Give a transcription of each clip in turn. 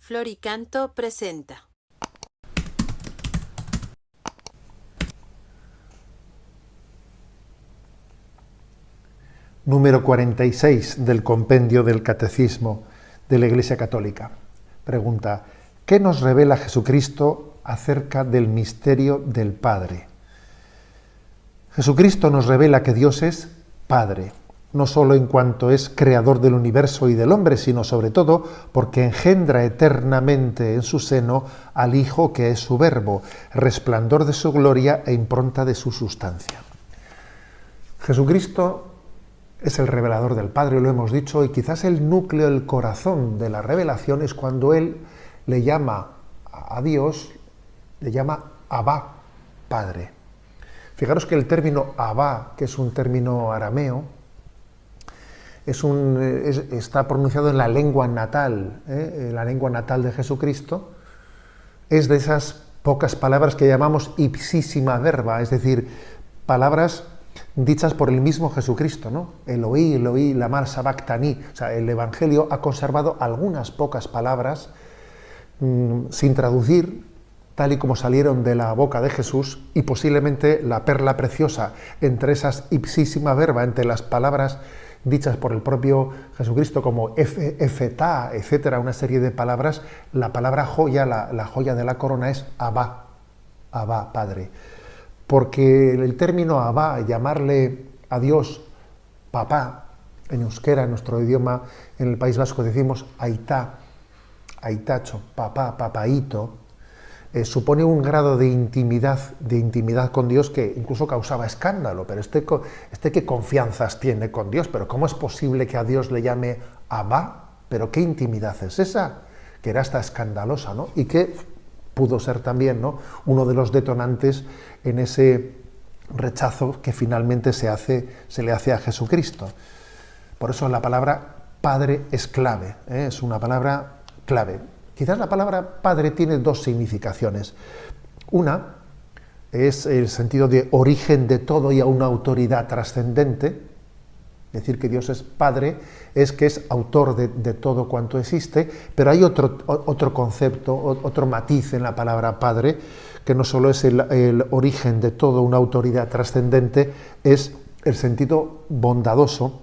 Floricanto presenta. Número 46 del Compendio del Catecismo de la Iglesia Católica. Pregunta: ¿qué nos revela Jesucristo acerca del misterio del Padre? Jesucristo nos revela que Dios es Padre, no solo en cuanto es creador del universo y del hombre, sino sobre todo porque engendra eternamente en su seno al Hijo que es su Verbo, resplandor de su gloria e impronta de su sustancia. Jesucristo es el revelador del Padre, lo hemos dicho, y quizás el núcleo, el corazón de la revelación es cuando Él le llama a Dios, le llama Abba, Padre. Fijaros que el término Abba, que es un término arameo, está pronunciado en la lengua natal, la lengua natal de Jesucristo, es de esas pocas palabras que llamamos ipsísima verba, es decir, palabras dichas por el mismo Jesucristo, ¿no? Eloí, Eloí, lama sabactani. O sea, el Evangelio ha conservado algunas pocas palabras sin traducir, tal y como salieron de la boca de Jesús, y posiblemente la perla preciosa entre esas ipsísima verba, entre las palabras dichas por el propio Jesucristo como efetá, etcétera, una serie de palabras, la palabra joya, la joya de la corona es Abba, Abba, Padre. Porque el término Abba, llamarle a Dios papá, en euskera, en nuestro idioma, en el País Vasco decimos aitá, aitacho, papá, papaíto, supone un grado de intimidad con Dios que incluso causaba escándalo. Pero ¿qué confianzas tiene con Dios? ¿Pero cómo es posible que a Dios le llame Abba? ¿Pero qué intimidad es esa? Que era hasta escandalosa, ¿no? Y que pudo ser también, ¿no?, uno de los detonantes en ese rechazo que finalmente se le hace a Jesucristo. Por eso la palabra Padre es clave, es una palabra clave. Quizás la palabra Padre tiene dos significaciones. Una es el sentido de origen de todo y a una autoridad trascendente. Decir que Dios es Padre es que es autor de todo cuanto existe, pero hay otro concepto, otro matiz en la palabra Padre, que no solo es el origen de todo, una autoridad trascendente, es el sentido bondadoso.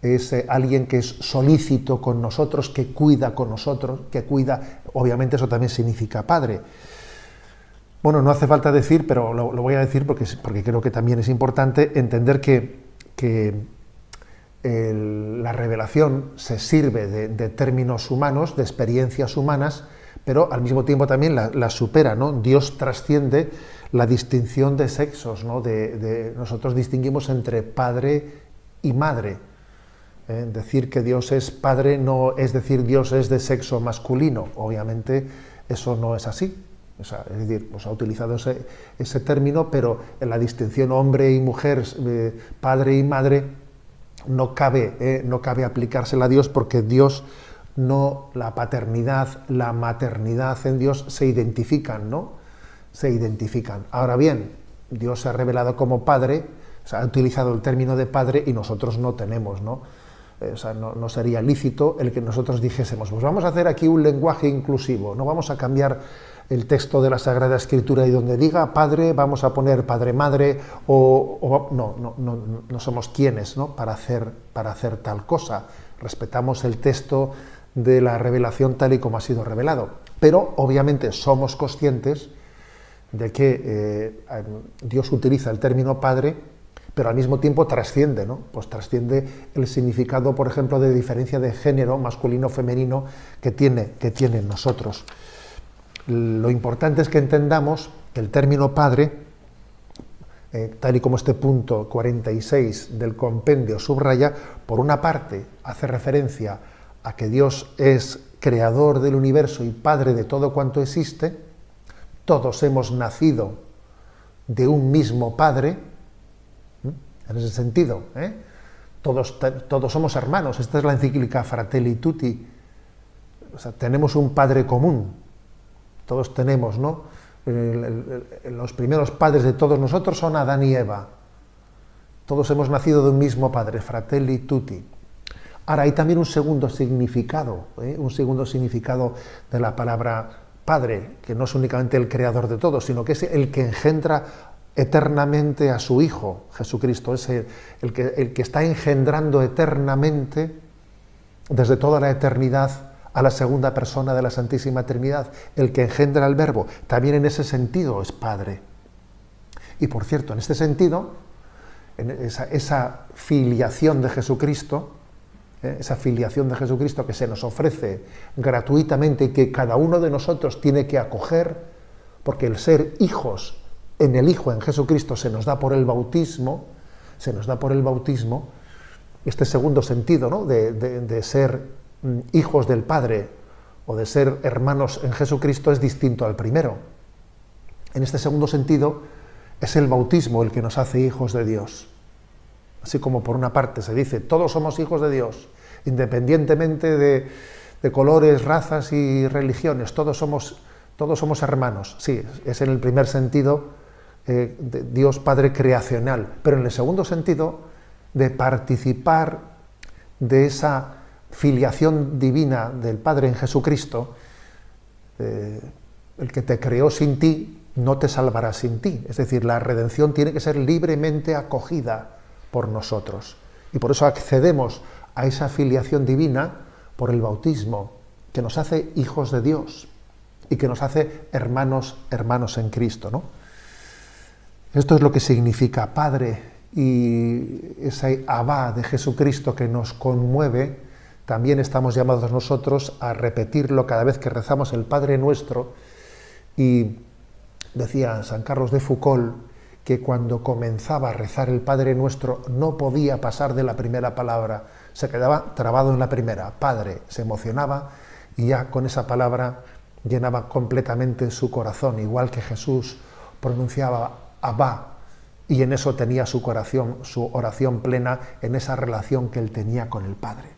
Es alguien que es solícito con nosotros, que cuida con nosotros, que cuida, obviamente eso también significa Padre. Bueno, no hace falta decir, pero lo voy a decir porque creo que también es importante entender que la revelación se sirve de términos humanos, de experiencias humanas, pero al mismo tiempo también la supera, ¿no? Dios trasciende la distinción de sexos, ¿no? Nosotros distinguimos entre padre y madre. Decir que Dios es Padre no es decir Dios es de sexo masculino, obviamente eso no es así. O sea, es decir, ha utilizado ese término, pero en la distinción hombre y mujer, padre y madre, no cabe aplicársela a Dios, porque Dios la paternidad, la maternidad en Dios se identifican, ¿no? Se identifican. Ahora bien, Dios se ha revelado como Padre, o sea, ha utilizado el término de Padre y nosotros no tenemos, ¿no? O sea, no sería lícito el que nosotros dijésemos, pues vamos a hacer aquí un lenguaje inclusivo, no vamos a cambiar el texto de la Sagrada Escritura y donde diga Padre vamos a poner Padre, Madre, no somos quienes, ¿no?, para hacer tal cosa. Respetamos el texto de la revelación tal y como ha sido revelado, pero obviamente somos conscientes de que Dios utiliza el término Padre, pero al mismo tiempo trasciende, ¿no? Pues trasciende el significado, por ejemplo, de diferencia de género masculino-femenino que tiene en nosotros. Lo importante es que entendamos que el término Padre, tal y como este punto 46 del compendio subraya, por una parte hace referencia a que Dios es creador del universo y Padre de todo cuanto existe. Todos hemos nacido de un mismo Padre. En ese sentido, todos somos hermanos. Esta es la encíclica Fratelli Tutti. O sea, tenemos un padre común. Todos tenemos, ¿no? Los primeros padres de todos nosotros son Adán y Eva. Todos hemos nacido de un mismo padre, Fratelli Tutti. Ahora, hay también un segundo significado de la palabra Padre, que no es únicamente el creador de todo, sino que es el que engendra eternamente a su Hijo, Jesucristo, es el que está engendrando eternamente desde toda la eternidad a la segunda persona de la Santísima Trinidad, el que engendra el Verbo. También en ese sentido es Padre. Y por cierto, en este sentido, en esa filiación de Jesucristo, esa filiación de Jesucristo que se nos ofrece gratuitamente y que cada uno de nosotros tiene que acoger, porque el ser hijos en el Hijo, en Jesucristo, se nos da por el bautismo, este segundo sentido, ¿no? de ser hijos del Padre o de ser hermanos en Jesucristo es distinto al primero. En este segundo sentido es el bautismo el que nos hace hijos de Dios. Así como por una parte se dice, todos somos hijos de Dios, independientemente de colores, razas y religiones, todos somos hermanos. Sí, es en el primer sentido de Dios Padre creacional, pero en el segundo sentido de participar de esa filiación divina del Padre en Jesucristo, el que te creó sin ti no te salvará sin ti. Es decir, la redención tiene que ser libremente acogida por nosotros. Y por eso accedemos a esa filiación divina por el bautismo, que nos hace hijos de Dios y que nos hace hermanos en Cristo, ¿no? Esto es lo que significa Padre, y ese Abba de Jesucristo que nos conmueve, también estamos llamados nosotros a repetirlo cada vez que rezamos el Padre Nuestro. Y decía San Carlos de Foucauld que cuando comenzaba a rezar el Padre Nuestro no podía pasar de la primera palabra, se quedaba trabado en la primera, Padre, se emocionaba y ya con esa palabra llenaba completamente su corazón, igual que Jesús pronunciaba Abba, y en eso tenía su oración plena, en esa relación que él tenía con el Padre.